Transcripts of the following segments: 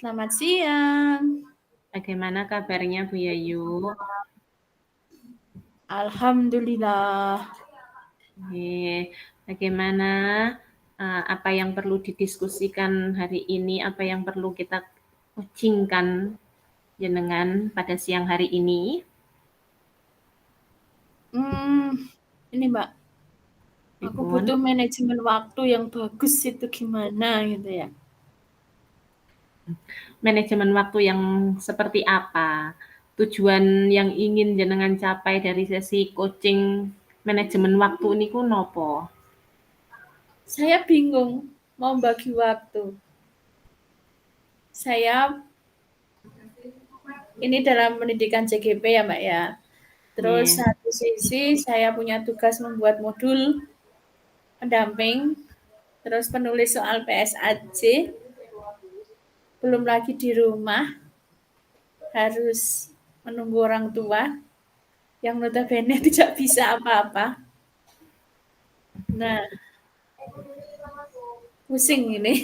Selamat siang. Bagaimana kabarnya Bu Yayu? Alhamdulillah. Bagaimana apa yang perlu didiskusikan hari ini, apa yang perlu kita kucingkan jenengan pada siang hari ini? Ini Mbak, aku Dipun. butuh manajemen waktu yang bagus itu gimana gitu ya. Manajemen waktu yang seperti apa? Tujuan yang ingin jenengan capai dari sesi coaching manajemen waktu niku nopo? Saya bingung mau bagi waktu. Saya ini dalam pendidikan CGP ya Mbak ya. Terus Yeah. satu sisi saya punya tugas membuat modul pendamping, terus penulis soal PSAJ, belum lagi di rumah harus menunggu orang tua yang notabene tidak bisa apa-apa. Nah, pusing ini.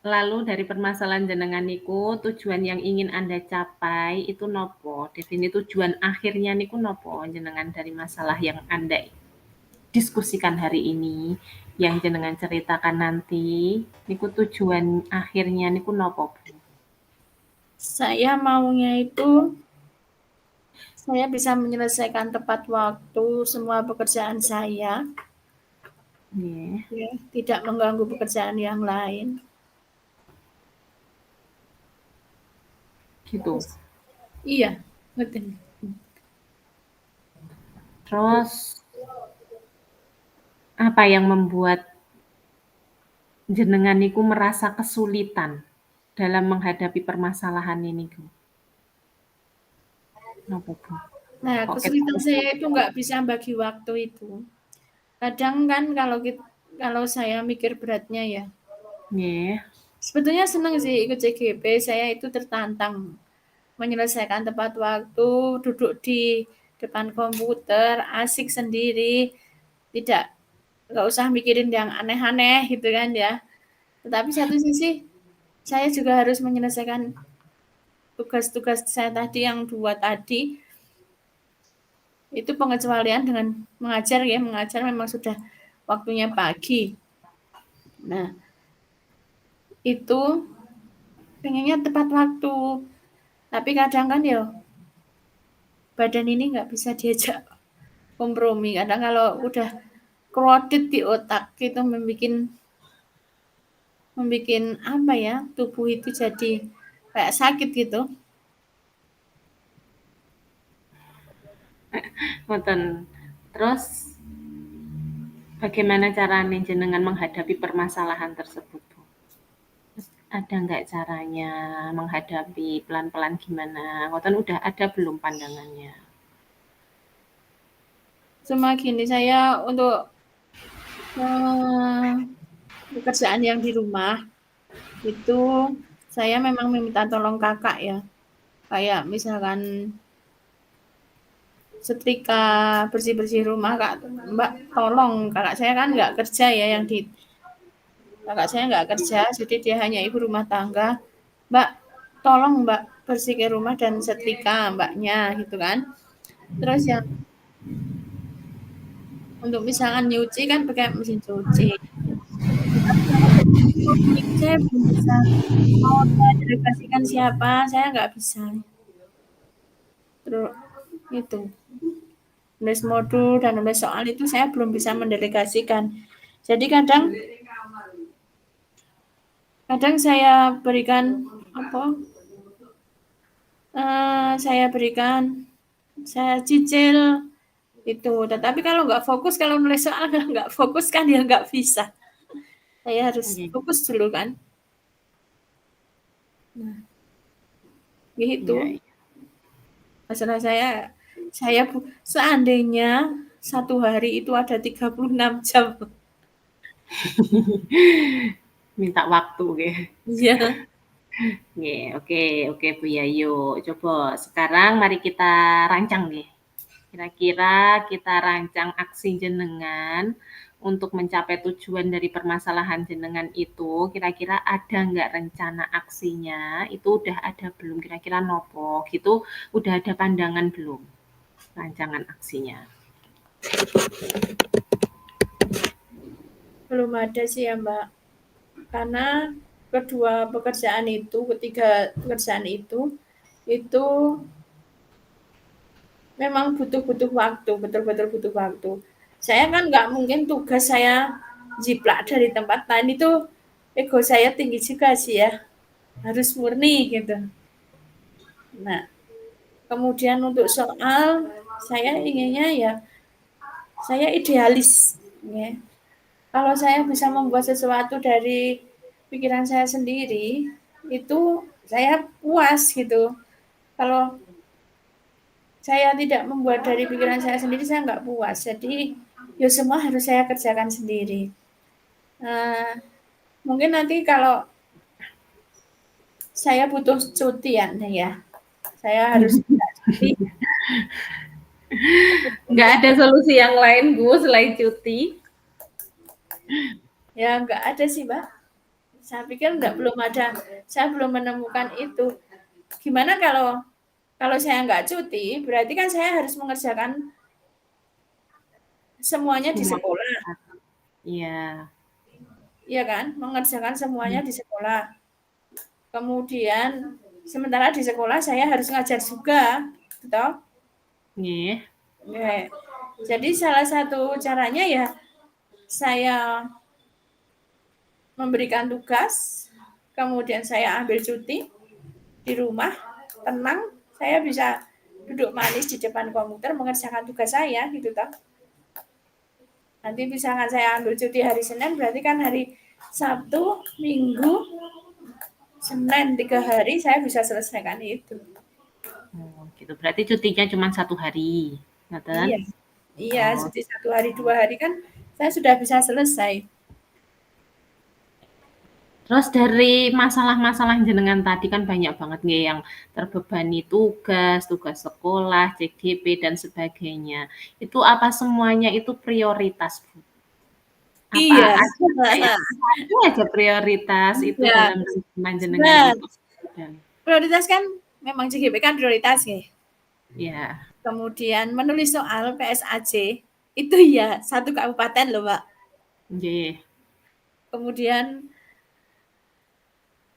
Lalu dari permasalahan jenengan niku, tujuan yang ingin Anda capai itu nopo? Definisi tujuan akhirnya niku nopo jenengan dari masalah yang Anda diskusikan hari ini, yang jenengan ceritakan nanti, niku tujuan akhirnya niku nopo? Saya maunya itu saya bisa menyelesaikan tepat waktu semua pekerjaan saya, Yeah. ya, tidak mengganggu pekerjaan yang lain. Gitu. Iya, betul. Terus apa yang membuat jenengan niku merasa kesulitan dalam menghadapi permasalahan ini? Nopo, Bu? Nah, Kok kesulitan saya itu nggak bisa bagi waktu itu. Kadang kan kalau saya mikir beratnya ya, Yeah. sebetulnya senang sih ikut CGP, saya itu tertantang menyelesaikan tepat waktu, duduk di depan komputer, asik sendiri, nggak usah mikirin yang aneh-aneh gitu kan ya. Tetapi satu sisi saya juga harus menyelesaikan tugas-tugas saya tadi yang 2 tadi. Itu pengecualian dengan mengajar ya, mengajar memang sudah waktunya pagi. Nah, itu pengennya tepat waktu. Tapi kadang kan ya badan ini nggak bisa diajak kompromi. Kadang kalau udah crowded di otak itu membikin apa ya, tubuh itu jadi kayak sakit gitu. Ngoten. Terus bagaimana caranya jenengan menghadapi permasalahan tersebut, Bu? Terus ada nggak caranya menghadapi pelan-pelan gimana? Ngoten udah ada belum pandangannya? Cuma gini, saya untuk pekerjaan yang di rumah itu saya memang meminta tolong kakak ya. Kayak misalkan setrika, bersih-bersih rumah, Kak, Mbak tolong, kakak saya kan nggak kerja ya, kakak saya nggak kerja, jadi dia hanya ibu rumah tangga. Mbak, tolong Mbak bersihkan rumah dan setrika Mbaknya gitu kan. Terus yang untuk misalkan nyuci kan pakai mesin cuci. Tapi kalau hobi saya belum bisa. Mau saya delegasikan siapa, saya nggak bisa. Terus itu. Nulis modul dan nulis soal itu saya belum bisa mendelegasikan. Jadi kadang saya berikan apa? Saya cicil itu. Tetapi kalau nggak fokus, kalau nulis soal nggak fokus kan ya nggak bisa. Saya harus Nggih. fokus dulu kan. Nah, gitu. Iya, iya. Masalah saya seandainya satu hari itu ada 36 jam. Minta waktu nggih. Iya. Nggih, oke Bu Yayu. Coba sekarang mari kita rancang nggih. Kira-kira kita rancang aksi jenengan untuk mencapai tujuan dari permasalahan jenengan itu, kira-kira ada nggak rencana aksinya? Itu udah ada belum? Kira-kira nopo gitu? Udah ada pandangan belum? Rancangan aksinya. Belum ada sih ya Mbak, karena ketiga pekerjaan itu memang butuh waktu, betul-betul butuh waktu. Saya kan nggak mungkin tugas saya jiplak dari tempat lain, itu ego saya tinggi juga sih ya, harus murni gitu. Nah, kemudian untuk soal saya inginnya ya, saya idealis. Ya. Kalau saya bisa membuat sesuatu dari pikiran saya sendiri, itu saya puas gitu. Kalau saya tidak membuat dari pikiran saya sendiri, saya nggak puas. Jadi, ya semua harus saya kerjakan sendiri. Mungkin nanti kalau saya butuh cuti ya, saya harus cuti. Nggak ada solusi yang lain, Bu, selain cuti? Ya nggak ada sih, Mbak. Saya pikir belum ada. Saya belum menemukan itu. Gimana kalau saya nggak cuti, berarti kan saya harus mengerjakan semuanya di Semua. sekolah. Iya. Iya kan? Mengerjakan semuanya di sekolah. Kemudian sementara di sekolah saya harus ngajar juga, gitu. Nggih. Oke. Jadi salah satu caranya ya saya memberikan tugas, kemudian saya ambil cuti di rumah, tenang, saya bisa duduk manis di depan komputer mengerjakan tugas saya, gitu toh. Nanti misalkan saya ambil cuti hari Senin, berarti kan hari Sabtu, Minggu, Senin 3 hari saya bisa selesaikan itu. Oh, gitu. Berarti cutinya cuma 1 hari, ngoten? Iya, iya, Oh, cuti 1 hari 2 hari kan saya sudah bisa selesai. terus dari masalah-masalah jenengan tadi kan banyak banget nggih yang terbebani tugas, tugas sekolah, CGP dan sebagainya. Itu apa semuanya itu prioritas, Bu? Apa Iya. ada kayak satu aja prioritas itu Iya, dalam rencana jenengan benar. itu? Dan Prioritas kan memang CGP kan prioritas ya. ya, Kemudian menulis soal PSAJ itu ya satu kabupaten loh, Mbak. nggih. Kemudian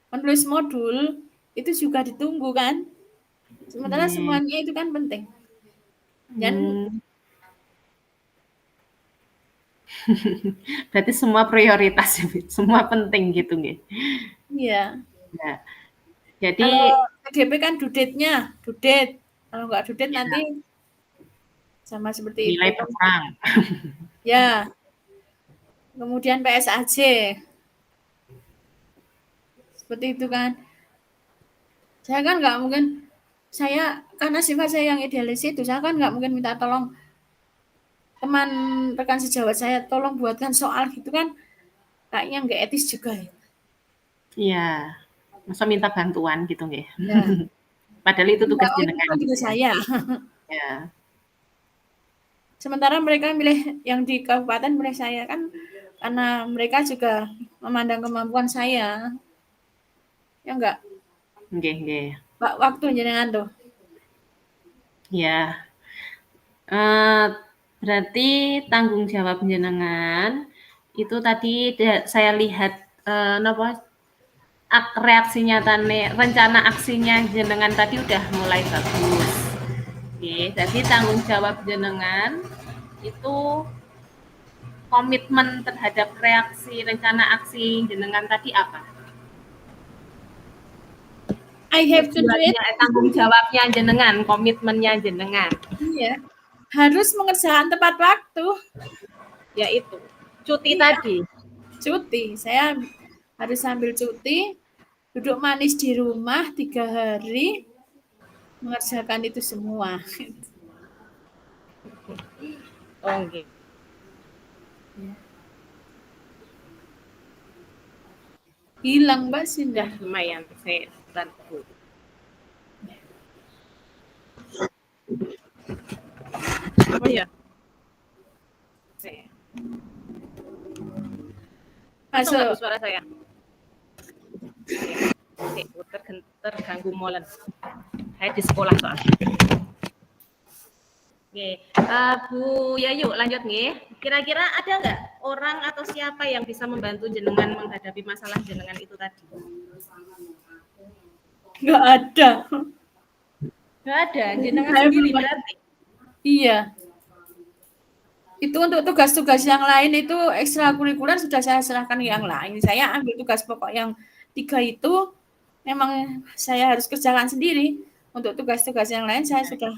menulis modul itu juga ditunggu kan. Sementara Nggih. semuanya itu kan penting. Dan Mmm, berarti semua prioritas ya, Bu, semua penting gitu nggih? iya, Ya, jadi kalau CGP kan due date. Kalau nggak due date nanti ya sama seperti itu. nilai berkurang. Ya, kemudian PSAJ seperti itu kan. Saya kan nggak mungkin, karena sifat saya yang idealis itu, saya kan nggak mungkin minta tolong teman rekan sejawat saya, tolong buatkan soal gitu kan, kayaknya nggak etis juga ya. Iya, masa minta bantuan gitu nggih? Nah, Padahal itu enggak, tugas oh itu jenengan kan gitu tugas ya? saya. Ya, Sementara mereka milih yang di kabupaten milih saya kan karena mereka juga memandang kemampuan saya. Ya enggak? nggih nggih. Waktu jenengan tuh. Ya, berarti tanggung jawab jenengan itu tadi saya lihat, napa, reaksi nyatane rencana aksinya jenengan tadi udah mulai bagus. Oke, jadi tanggung jawab jenengan itu komitmen terhadap reaksi rencana aksi jenengan tadi apa? I have to do it. Tujuannya, tanggung jawabnya jenengan, komitmennya jenengan, Iya. Harus mengerjakan tepat waktu. yaitu cuti Iya, tadi. cuti. Saya harus ambil cuti, duduk manis di rumah 3 hari, mengerjakan itu semua. Oh, nggih. Hilang Mbak Sinda. Udah lumayan saya bantu. Apa ya? Saya Masuk nggak Bu Masuk. suara saya? Oke, terganggu molen. Saya di sekolah soalnya. Oke, Bu Yayu lanjut nih. Kira-kira ada nggak orang atau siapa yang bisa membantu jenengan menghadapi masalah jenengan itu tadi? Nggak ada. Nggak ada, jenengan Saya sendiri belum. berarti. Iya. Itu untuk tugas-tugas yang lain itu ekstrakurikuler sudah saya serahkan ke yang lain. Saya ambil tugas pokok yang 3 itu memang saya harus kerjakan sendiri. Untuk tugas-tugas yang lain saya sudah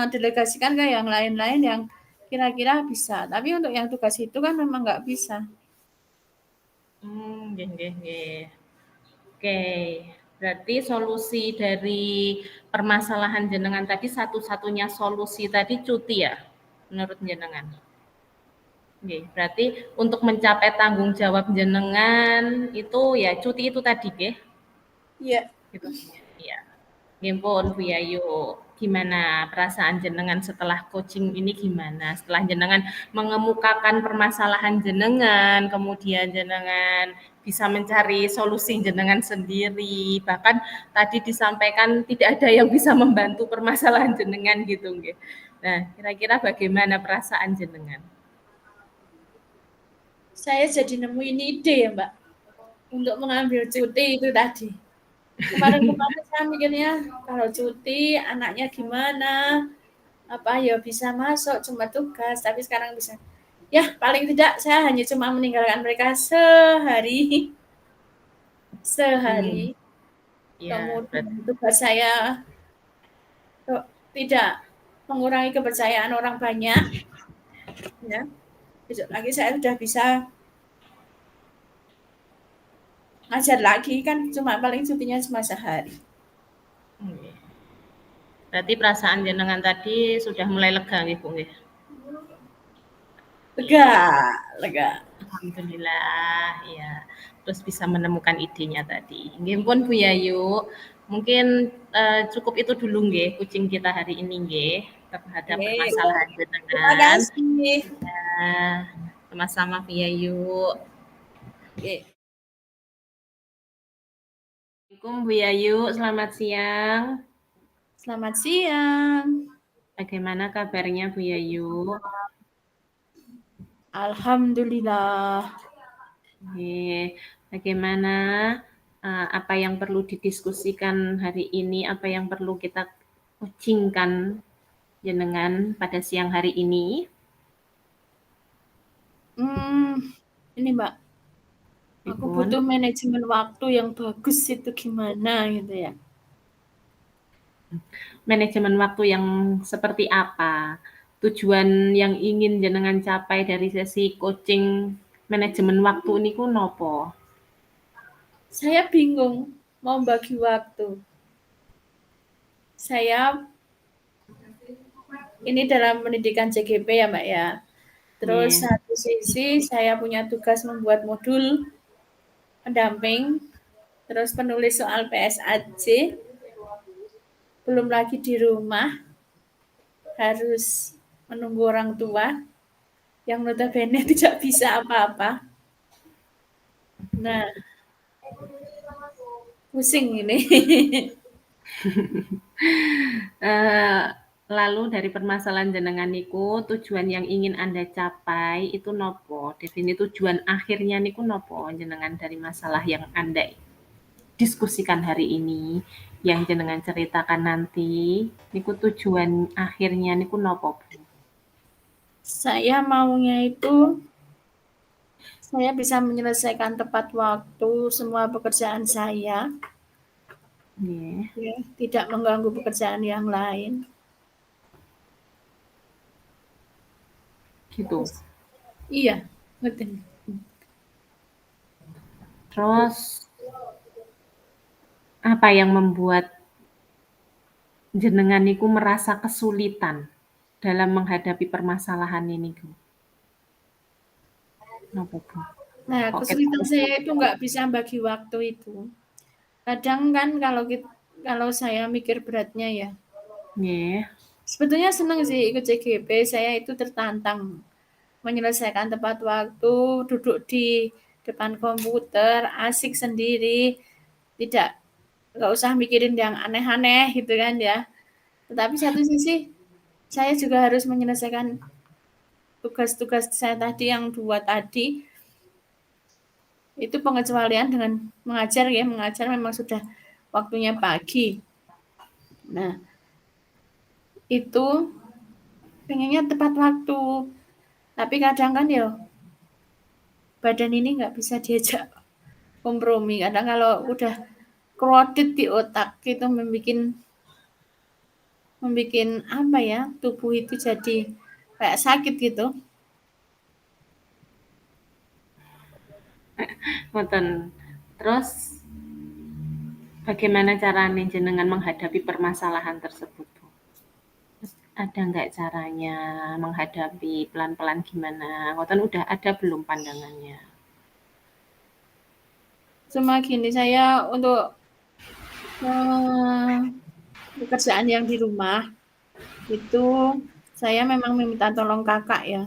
delegasikan ke yang lain-lain yang kira-kira bisa. Tapi untuk yang tugas itu kan memang nggak bisa. Nggih, nggih, nggih. Oke, berarti solusi dari permasalahan jenengan tadi satu-satunya solusi tadi cuti ya, menurut jenengan? Oke, berarti untuk mencapai tanggung jawab jenengan itu ya cuti itu tadi, nggih? Iya. Gitu. Iya. Nggih pun Bu Yayu, gimana perasaan jenengan setelah coaching ini gimana? Setelah jenengan mengemukakan permasalahan jenengan, kemudian jenengan bisa mencari solusi jenengan sendiri, bahkan tadi disampaikan tidak ada yang bisa membantu permasalahan jenengan gitu nggih. Nah, kira-kira bagaimana perasaan jenengan? Saya jadi nemuin ide ya, Mbak, untuk mengambil cuti itu tadi. Kemarin-kemarin saya mikirnya kalau cuti anaknya gimana, apa ya bisa masuk cuma tugas, tapi sekarang bisa. Ya, paling tidak saya hanya cuma meninggalkan mereka sehari. Hmm, Sehari. ya, berarti Kemudian tugas saya tidak mengurangi kepercayaan orang banyak, ya. Besok lagi saya sudah bisa ngajar lagi kan cuma paling cutinya cuma sehari. nggih. Berarti perasaan jenengan tadi sudah mulai lega nggih, Bu nggih? Lega, lega. Alhamdulillah, ya. Terus bisa menemukan idenya tadi. Nggih pun Bu Yayu, mungkin cukup itu dulu nggih kucing kita hari ini nggih terhadap Oke, permasalahan terima jenengan. kasih. Ya, sama-sama Bu Yayu. Oke. Assalamualaikum Bu Yayu, selamat siang. Selamat siang. Bagaimana kabarnya Bu Yayu? Alhamdulillah. Oke, bagaimana apa yang perlu didiskusikan hari ini, apa yang perlu kita kucingkan jenengan pada siang hari ini? Ini Mbak, aku Pripun? butuh manajemen waktu yang bagus itu gimana gitu ya. Manajemen waktu yang seperti apa? Tujuan yang ingin jenengan capai dari sesi coaching manajemen waktu niku nopo? Saya bingung mau bagi waktu. Saya ini dalam pendidikan CGP ya Mbak ya. Terus Nggih. satu sisi saya punya tugas membuat modul pendamping, terus penulis soal PSAJ, belum lagi di rumah harus menunggu orang tua yang notabene tidak bisa apa-apa. Nah, pusing ini. Lalu dari permasalahan jenengan niku, tujuan yang ingin Anda capai itu nopo? Definisi tujuan akhirnya niku nopo jenengan dari masalah yang Anda diskusikan hari ini, yang jenengan ceritakan nanti, niku tujuan akhirnya niku nopo, Bu? Saya maunya itu saya bisa menyelesaikan tepat waktu semua pekerjaan saya, Nggih, ya, tidak mengganggu pekerjaan yang lain. gitu. Iya, betul. Terus apa yang membuat jenengan niku merasa kesulitan dalam menghadapi permasalahan ini, Bu? Napa, Bu? Nah, Kok ket kesulitan saya itu nggak bisa bagi waktu itu. Kadang kan kalau saya mikir beratnya ya, nggih, sebetulnya senang sih ikut CGP, saya itu tertantang menyelesaikan tepat waktu, duduk di depan komputer, asik sendiri, nggak usah mikirin yang aneh-aneh gitu kan ya. Tetapi satu sisi saya juga harus menyelesaikan tugas-tugas saya tadi yang 2 tadi. Itu pengecualian dengan mengajar ya, mengajar memang sudah waktunya pagi. Nah, itu pengennya tepat waktu. Tapi kadang kan ya badan ini nggak bisa diajak kompromi. Kadang kalau udah crowded di otak itu membikin apa ya, tubuh itu jadi kayak sakit gitu. Ngoten. Terus bagaimana carane jenengan menghadapi permasalahan tersebut, Bu? Terus ada nggak caranya menghadapi pelan-pelan gimana? Ngoten udah ada belum pandangannya? Cuma gini, saya untuk pekerjaan yang di rumah itu saya memang meminta tolong kakak ya.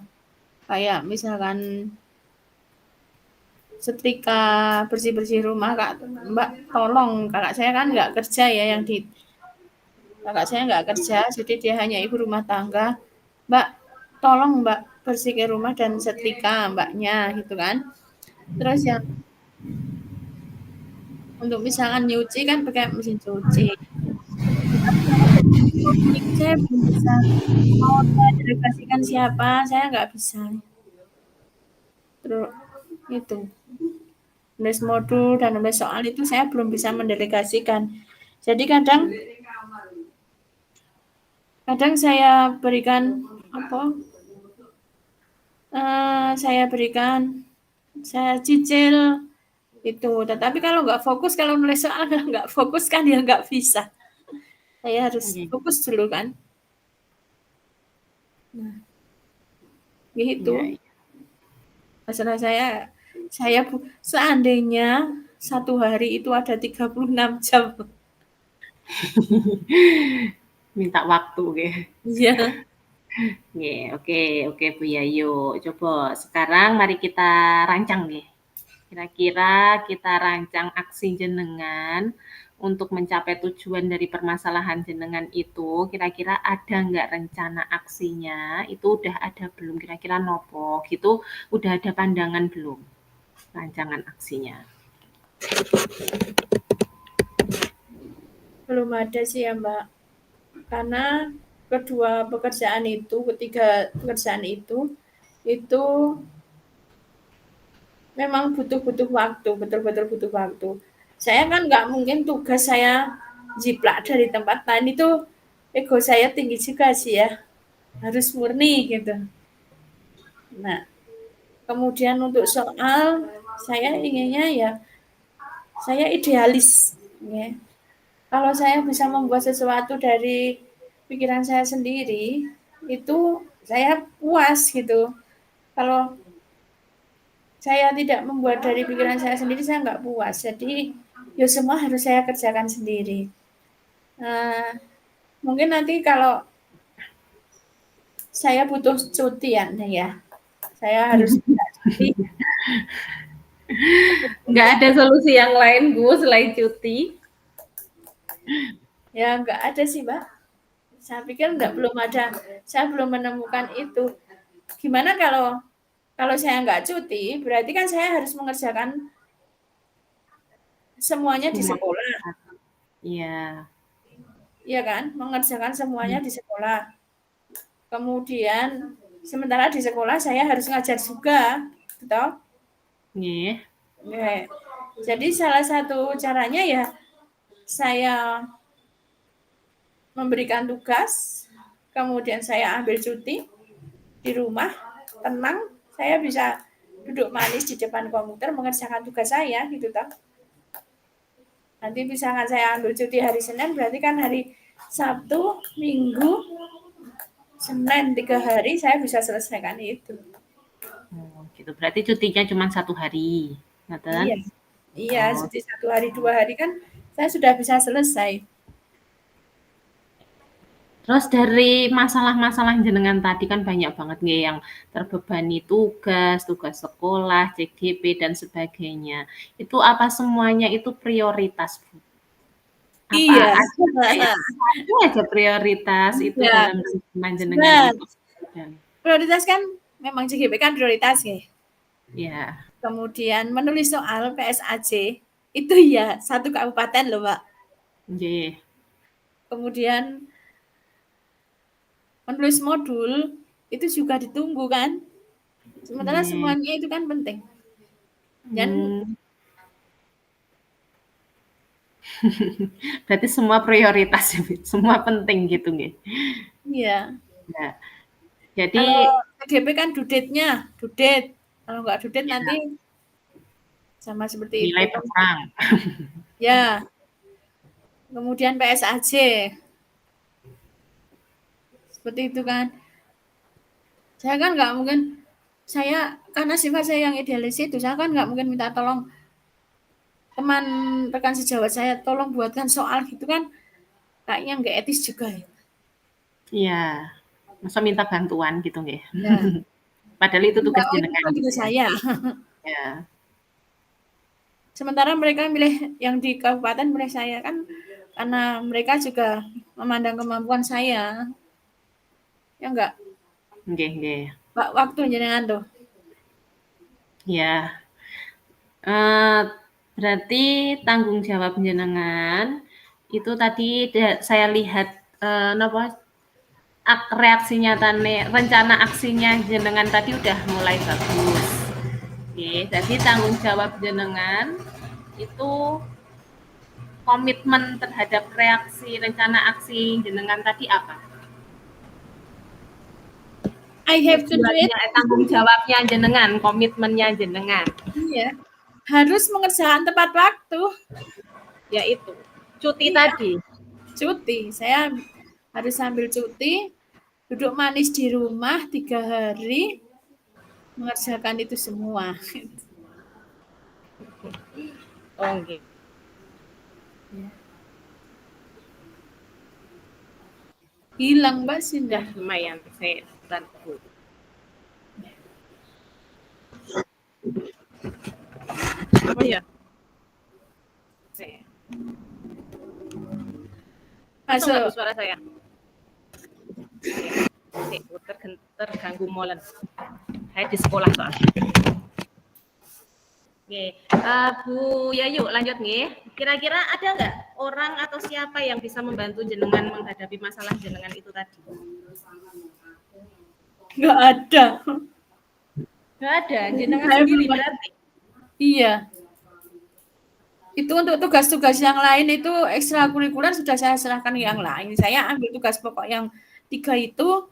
Kayak misalkan setrika, bersih-bersih rumah, Kak, Mbak tolong, kakak saya kan nggak kerja ya, kakak saya nggak kerja, jadi dia hanya ibu rumah tangga. Mbak, tolong Mbak bersihkan rumah dan setrika Mbaknya gitu kan. Terus yang untuk misalkan nyuci kan pakai mesin cuci. Tapi kalau clothing saya belum bisa. Mau saya delegasikan siapa, saya nggak bisa. Terus itu nulis modul dan nulis soal itu saya belum bisa mendelegasikan. Jadi kadang saya berikan apa? Saya cicil itu. Tetapi kalau nggak fokus, kalau nulis soal nggak fokus kan ya nggak bisa. Saya harus Nggih. fokus dulu kan. Nah, gitu. Iya, iya. Masalah saya seandainya satu hari itu ada 36 jam. Minta waktu nggih. Iya. Nggih, oke oke Bu Yayu. Coba sekarang mari kita rancang nih. Kira-kira kita rancang aksi jenengan untuk mencapai tujuan dari permasalahan jenengan itu, kira-kira ada nggak rencana aksinya? Itu udah ada belum? Kira-kira nopo gitu, udah ada pandangan belum rancangan aksinya? Belum ada sih ya Mbak. Karena ketiga pekerjaan itu memang butuh waktu, betul-betul butuh waktu. Saya kan nggak mungkin tugas saya jiplak dari tempat lain itu ego saya tinggi juga sih ya, harus murni gitu. Nah, kemudian untuk soal saya inginnya ya saya idealis. Ya. Kalau saya bisa membuat sesuatu dari pikiran saya sendiri, itu saya puas gitu. Kalau saya tidak membuat dari pikiran saya sendiri, saya nggak puas. Jadi, ya semua harus saya kerjakan sendiri. Nah, mungkin nanti kalau saya butuh cuti ya, saya harus cuti. Nggak ada solusi yang lain, Bu, selain cuti? Ya nggak ada sih, Mbak. Saya belum menemukan itu. Gimana kalau saya nggak cuti, berarti kan saya harus mengerjakan semuanya di Semua. sekolah, Iya. iya kan? Mengerjakan semuanya Hmm. di sekolah. Kemudian sementara di sekolah saya harus ngajar juga, gitu. Nggih. Oke. Jadi salah satu caranya ya saya memberikan tugas, kemudian saya ambil cuti di rumah, tenang, saya bisa duduk manis di depan komputer mengerjakan tugas saya, gitu toh. Nanti misalkan saya ambil cuti hari Senin, berarti kan hari Sabtu, Minggu, Senin 3 hari saya bisa selesaikan itu. Oh, gitu. Berarti cutinya cuma 1 hari, ngoten? Iya, iya, Oh, cuti 1 hari 2 hari kan saya sudah bisa selesai. Terus dari masalah-masalah jenengan tadi kan banyak banget nggih yang terbebani tugas, tugas sekolah, CGP dan sebagainya. Itu apa semuanya itu prioritas, Bu? Apa Iya. ada kayak satu aja prioritas itu Iya, dalam kehidupan jenengan bener. itu? Dan Prioritas kan memang CGP kan prioritas nggih. ya, Kemudian menulis soal PSAJ itu ya satu kabupaten loh, Mbak. nggih. Kemudian menulis modul itu juga ditunggu kan. Sementara Nggih. semuanya itu kan penting. Dan Mmm, berarti semua prioritas ya, Bu, semua penting gitu nggih? iya, Ya, kalau jadi KGP kan due date. Kalau nggak due date nanti ya sama seperti itu. nilai berkurang. Ya, kemudian PSAJ seperti itu kan. Saya kan nggak mungkin, saya karena sifat saya yang idealis itu, saya kan nggak mungkin minta tolong teman rekan sejawat saya, tolong buatkan soal gitu kan, kayaknya nggak etis juga ya. Iya, masa minta bantuan gitu nggih? Ya, Padahal itu nggak tugas oh itu jenengan kan gitu tugas ya? saya. Ya, Sementara mereka milih yang di kabupaten milih saya kan karena mereka juga memandang kemampuan saya. Ya enggak, nggih nggih. waktu jenengan tuh. Iya, berarti tanggung jawab jenengan itu tadi saya lihat, napa, reaksi nyatane rencana aksinya jenengan tadi udah mulai bagus. Oke, jadi tanggung jawab jenengan itu komitmen terhadap reaksi rencana aksi jenengan tadi apa? I have to do it. Tujuannya, tanggung jawabnya jenengan, komitmennya jenengan, Iya. Harus mengerjakan tepat waktu. yaitu cuti Iya, tadi. cuti. Saya harus ambil cuti, duduk manis di rumah 3 hari, mengerjakan itu semua. Oh, nggih. Hilang Mbak Udah Sinda. lumayan, saya bantu. Oh iya, saya. Masuk nggak Bu Masuk. suara saya? Oke, terganggu molen. Saya di sekolah soalnya. Oke, Bu Yayu lanjut nih. Kira-kira ada nggak orang atau siapa yang bisa membantu jenengan menghadapi masalah jenengan itu tadi? Nggak ada. Nggak ada, jenengan Saya sendiri belum. berarti. Iya. Itu untuk tugas-tugas yang lain itu ekstrakurikuler sudah saya serahkan ke yang lain. Saya ambil tugas pokok yang 3 itu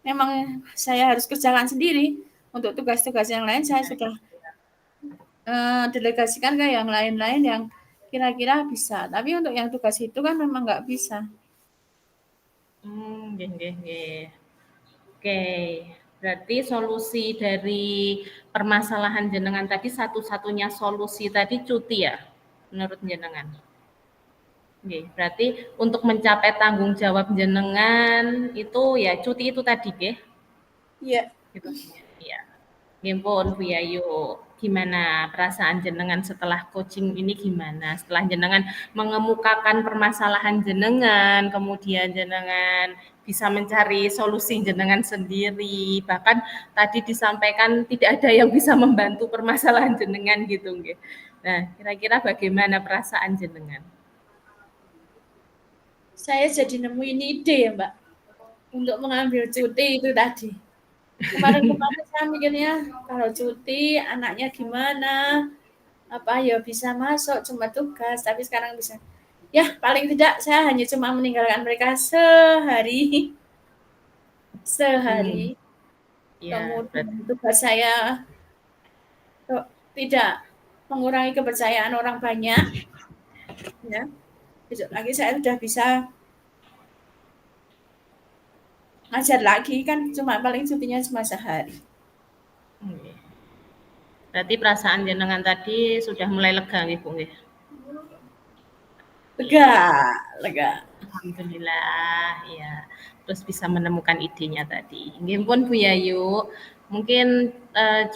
memang saya harus kerjakan sendiri. Untuk tugas-tugas yang lain saya sudah delegasikan ke yang lain-lain yang kira-kira bisa. Tapi untuk yang tugas itu kan memang nggak bisa. Nggih nggih nggih. Oke, berarti solusi dari permasalahan jenengan tadi satu-satunya solusi tadi cuti ya, menurut jenengan? Nggih, berarti untuk mencapai tanggung jawab jenengan itu ya cuti itu tadi nggih? Iya. Gitu. Iya. Nggih pun Bu Yayu, gimana perasaan jenengan setelah coaching ini gimana? Setelah jenengan mengemukakan permasalahan jenengan, kemudian jenengan bisa mencari solusi jenengan sendiri, bahkan tadi disampaikan tidak ada yang bisa membantu permasalahan jenengan gitu nggih. Nah, kira-kira bagaimana perasaan jenengan? Saya jadi nemuin ide ya Mbak, untuk mengambil cuti itu tadi. Kemarin-kemarin saya mikirnya kalau cuti anaknya gimana, apa ya bisa masuk cuma tugas, tapi sekarang bisa. Ya paling tidak saya hanya cuma meninggalkan mereka sehari, Hmm, sehari. ya, berarti Kemudian tugas saya tidak mengurangi kepercayaan orang banyak. Ya, besok lagi saya sudah bisa ngajar lagi kan cuma paling cutinya cuma sehari. nggih. Berarti perasaan jenengan tadi sudah mulai lega nggih Bu nggih? Lega, lega. Alhamdulillah, ya. Terus bisa menemukan idenya tadi. Nggih pun Bu Yayu, mungkin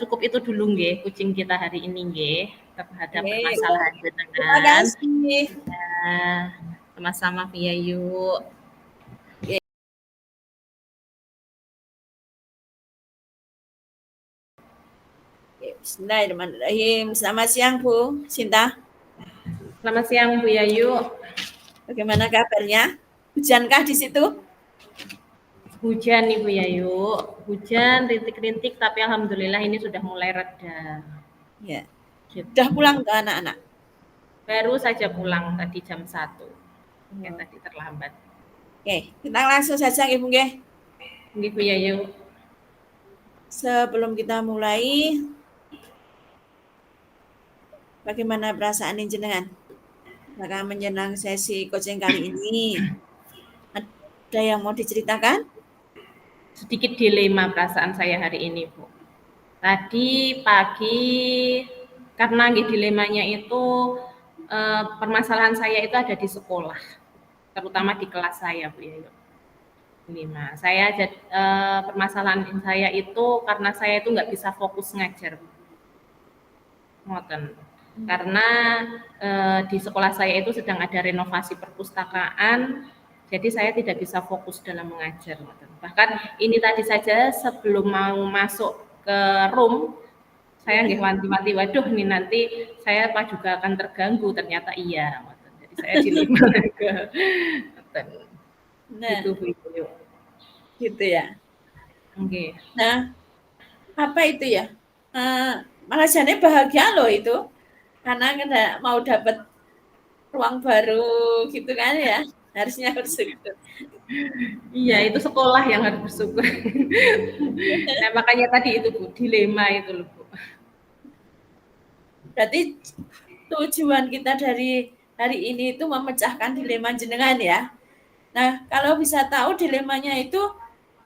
cukup itu dulu nggih kucing kita hari ini nggih terhadap Oke, permasalahan terima jenengan. kasih. Ya, sama-sama Bu Yayu. Oke, Bismillahirrahmanirrahim. Selamat siang, Bu Sinta. Selamat siang Bu Yayu. Bagaimana kabarnya? Hujankah di situ? Hujan nih Bu Yayu, hujan rintik-rintik tapi alhamdulillah ini sudah mulai reda. Ya. Gitu. Sudah pulang ke anak-anak? Baru saja pulang tadi jam 1. Kayak Oh. tadi terlambat. Oke, kita langsung saja Ibu nggih. Nggih Bu Yayu. Sebelum kita mulai, bagaimana perasaan jenengan? Apakah menyenang sesi coaching kali ini? Ada yang mau diceritakan? Sedikit dilema perasaan saya hari ini, Bu. Tadi pagi karena dilemanya itu permasalahan saya itu ada di sekolah, terutama di kelas saya, Bu Yayu. Lima. Permasalahan saya itu karena saya itu nggak bisa fokus ngajar, ngoten. Karena di sekolah saya itu sedang ada renovasi perpustakaan, jadi saya tidak bisa fokus dalam mengajar. Ngoten. Bahkan ini tadi saja sebelum mau masuk ke room, saya nggih wanti-wanti, waduh nih nanti saya apa juga akan terganggu. Ternyata iya, ngoten. Jadi saya dilema ke ngoten. Nah, Gitu Bu Ibu. gitu ya. Oke. Nah, apa itu ya? Malah jane bahagia loh itu. Karena mau dapat ruang baru gitu kan ya. Harusnya bersyukur. Iya, itu sekolah yang harus bersyukur. Nah, makanya tadi itu Bu, dilema itu loh Bu. Berarti tujuan kita dari hari ini itu memecahkan dilema jenengan ya. Nah, kalau bisa tahu dilemanya itu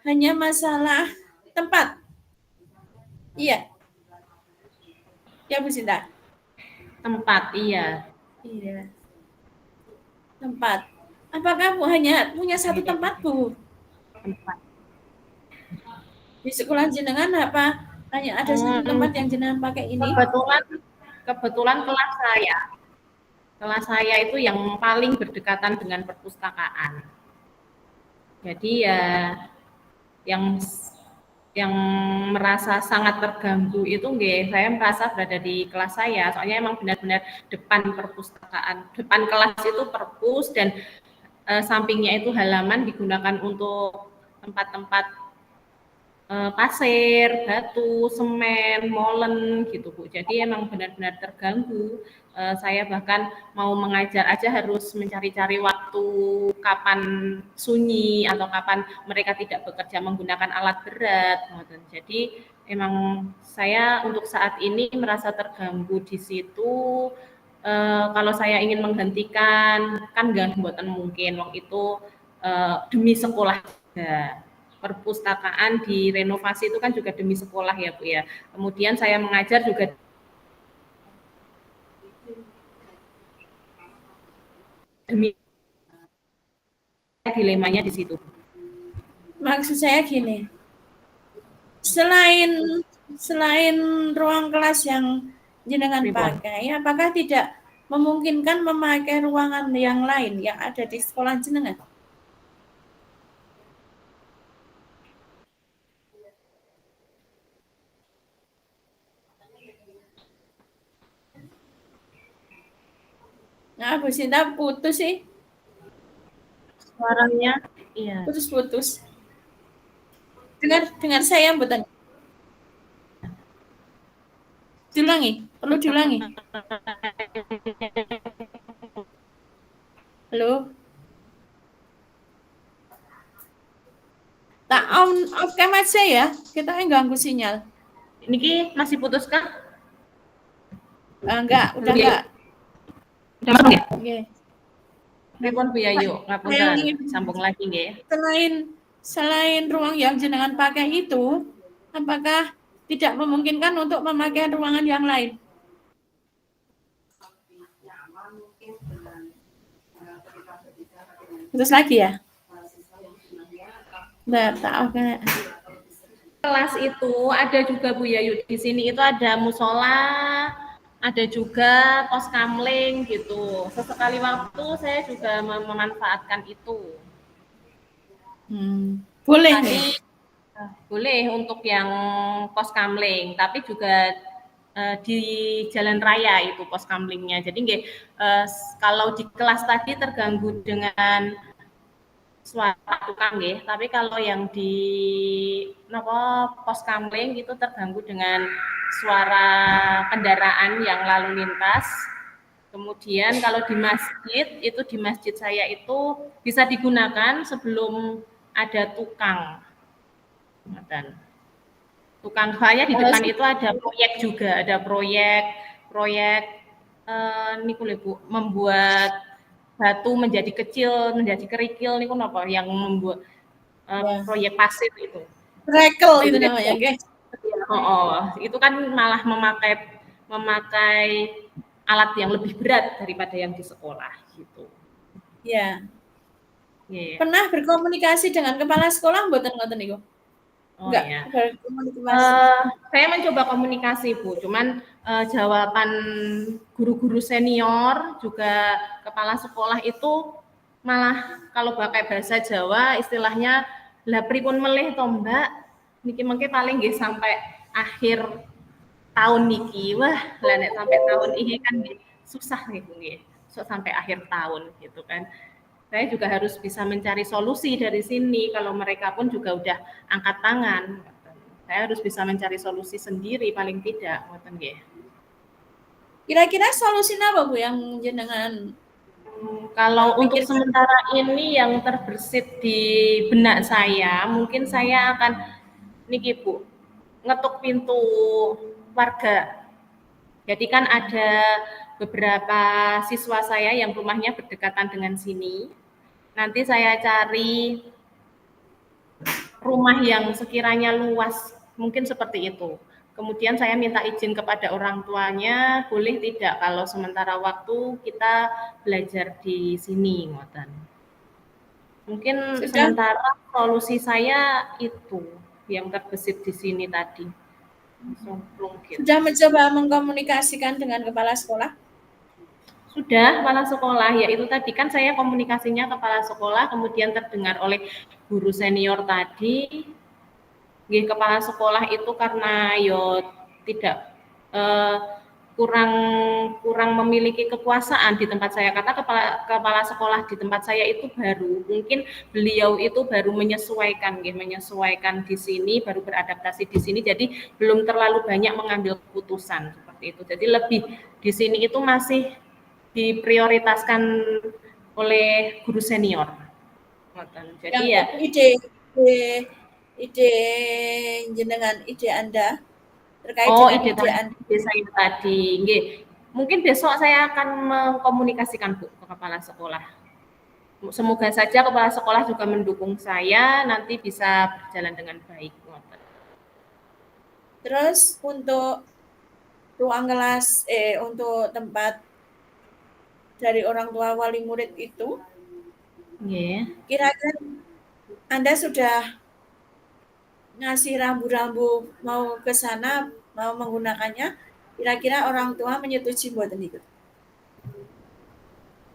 hanya masalah tempat. Iya. Ya Bu Sinta. Tempat, iya. Iya. Tempat. Apakah Bu hanya punya satu tempat Bu? Tempat. Di sekolah jenengan apa hanya ada satu tempat yang jenengan pakai ini? Kebetulan kelas saya itu yang paling berdekatan dengan perpustakaan. Jadi ya yang merasa sangat terganggu itu saya merasa berada di kelas saya, soalnya emang benar-benar depan perpustakaan, depan kelas itu perpus dan sampingnya itu halaman digunakan untuk tempat-tempat pasir, batu, semen, molen gitu Bu. Jadi emang benar-benar terganggu. Saya bahkan mau mengajar aja harus mencari-cari waktu kapan sunyi atau kapan mereka tidak bekerja menggunakan alat berat. Jadi emang saya untuk saat ini merasa terganggu di situ. Kalau saya ingin menghentikan kan nggak buatan mungkin waktu itu demi sekolah juga. Perpustakaan direnovasi itu kan juga demi sekolah ya Bu ya. Kemudian saya mengajar juga demi dilemanya di situ. Maksud saya gini, selain ruang kelas yang jenengan pakai, apakah tidak memungkinkan memakai ruangan yang lain yang ada di sekolah jenengan? Nah, Bu Sinta putus sih. Suaranya iya. Putus-putus. Dengar saya mboten. Diulangi, perlu diulangi. Halo. Tak off cam aja ya, kita ganggu sinyal. Niki masih putus kah? Enggak, udah enggak. Udah masuk ya? Oke. Pripun Bu Yayu, ngapunten, sambung lagi nggih. Selain ruang yang jenengan pakai itu, apakah tidak memungkinkan untuk memakai ruangan yang lain? Terus lagi ya? Nggak tahu kan. Kelas itu ada juga Bu Yayu, di sini itu ada musola, ada juga pos kamling gitu. Sesekali waktu saya juga memanfaatkan itu. Boleh nih. Tadi boleh untuk yang pos kamling, tapi juga di jalan raya itu pos kamlingnya. Jadi kalau di kelas tadi terganggu dengan suara tukang nggih, tapi kalau yang di pos kamling itu terganggu dengan suara kendaraan yang lalu lintas. Kemudian kalau di masjid, itu di masjid saya itu bisa digunakan sebelum ada tukang. Tukang saya di depan itu ada proyek juga, ada proyek niku lho Bu, membuat batu menjadi kecil, menjadi kerikil niku napa yang membuat Ya. proyek pasir itu. Rekel itu Jadi, namanya, guys. itu kan malah memakai alat yang lebih berat daripada yang di sekolah gitu. Ya. Yeah. Pernah berkomunikasi dengan kepala sekolah mboten ngoten niku? Enggak, Ya. berkomunikasi. Saya mencoba komunikasi Bu, cuman jawaban guru-guru senior juga kepala sekolah itu malah kalau pakai bahasa Jawa istilahnya lah pripun melih to Mbak, niki mengke paling nggih sampai akhir tahun niki. Wah, lah nek sampai tahun ini kan susah nih Bu nggih. So, sampai akhir tahun gitu kan. Saya juga harus bisa mencari solusi dari sini. Kalau mereka pun juga udah angkat tangan, saya harus bisa mencari solusi sendiri paling tidak, ngoten nggih. Kira-kira solusi apa Bu yang jenengan Kalau untuk pikir? sementara ini yang terbersit di benak saya, mungkin saya akan niki Bu, ngetuk pintu warga. Jadi kan ada beberapa siswa saya yang rumahnya berdekatan dengan sini. Nanti saya cari rumah yang sekiranya luas, mungkin seperti itu. Kemudian saya minta izin kepada orang tuanya, boleh tidak kalau sementara waktu kita belajar di sini, ngoten. Mungkin Sudah sementara solusi saya itu yang terbesit di sini tadi. sudah mencoba mengkomunikasikan dengan kepala sekolah? Sudah, kepala sekolah, ya itu tadi kan saya komunikasinya kepala sekolah, kemudian terdengar oleh guru senior tadi, kepala sekolah itu karena tidak kurang memiliki kekuasaan di tempat saya, kata kepala sekolah di tempat saya itu baru, mungkin beliau itu baru menyesuaikan di sini, baru beradaptasi di sini, jadi belum terlalu banyak mengambil keputusan seperti itu. Jadi lebih di sini itu masih diprioritaskan oleh guru senior. Jadi ya ide jenengan, ide Anda terkait dengan ide Anda. Ide saya tadi. Nggih. Mungkin besok saya akan mengkomunikasikan Bu ke kepala sekolah. Semoga saja kepala sekolah juga mendukung saya, nanti bisa berjalan dengan baik. Terus untuk ruang kelas, untuk tempat dari orang tua wali murid itu, kira-kira Anda sudah ngasih rambu-rambu mau ke sana, mau menggunakannya, kira-kira orang tua menyetujui mboten niku?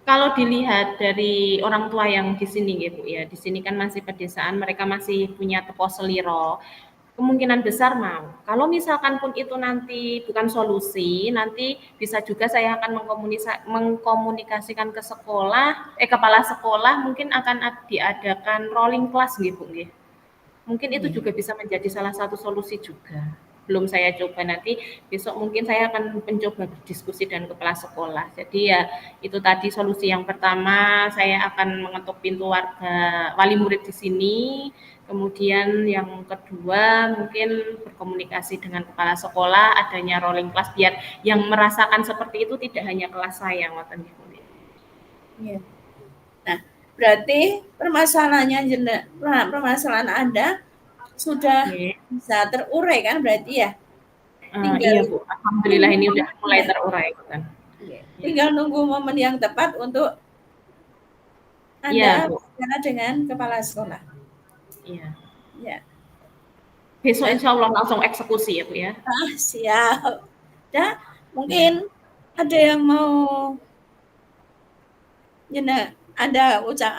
Kalau dilihat dari orang tua yang di sini Bu ya, di sini kan masih pedesaan, mereka masih punya teko seliro. Kemungkinan besar mau. Kalau misalkan pun itu nanti bukan solusi, nanti bisa juga saya akan mengkomunikasikan ke sekolah, kepala sekolah mungkin akan diadakan rolling class gitu, nggih. Mungkin itu juga bisa menjadi salah satu solusi juga. Belum saya coba, nanti besok mungkin saya akan mencoba berdiskusi dengan kepala sekolah. Jadi ya itu tadi solusi yang pertama, saya akan mengetuk pintu warga wali murid di sini. Kemudian yang kedua mungkin berkomunikasi dengan kepala sekolah, adanya rolling class biar yang merasakan seperti itu tidak hanya kelas saya, ngoten niku. Iya. Nah, berarti permasalahan Anda sudah bisa terurai kan berarti ya? Iya Bu, alhamdulillah ini udah mulai terurai kan. Tinggal nunggu momen yang tepat untuk Anda Iya, Bu. bicara dengan kepala sekolah. Iya. Ya. Besok Dan insya Allah langsung eksekusi ya Bu ya. siap. Dah, Ya. mungkin ada yang mau ada ucap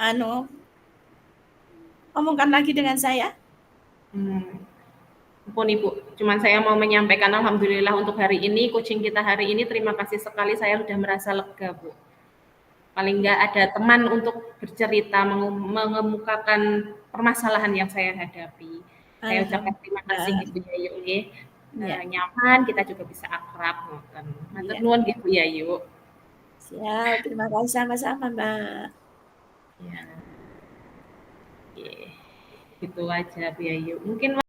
omongkan lagi dengan saya. Ampun Ibu, cuman saya mau menyampaikan alhamdulillah untuk hari ini, coaching kita hari ini terima kasih sekali, saya sudah merasa lega Bu. Paling Ya. enggak ada teman untuk bercerita, mengemukakan permasalahan yang saya hadapi. Saya ucapkan terima kasih Alhamdulillah. Ibu Yayu nggih. Ya. Nyaman, kita juga bisa akrab ngoten. Matur Ya. nuwun nggih Bu Yayu. Siap. Terima kasih sama-sama, Mbak. Ya, oke. Gitu aja Bu Yayu. Mungkin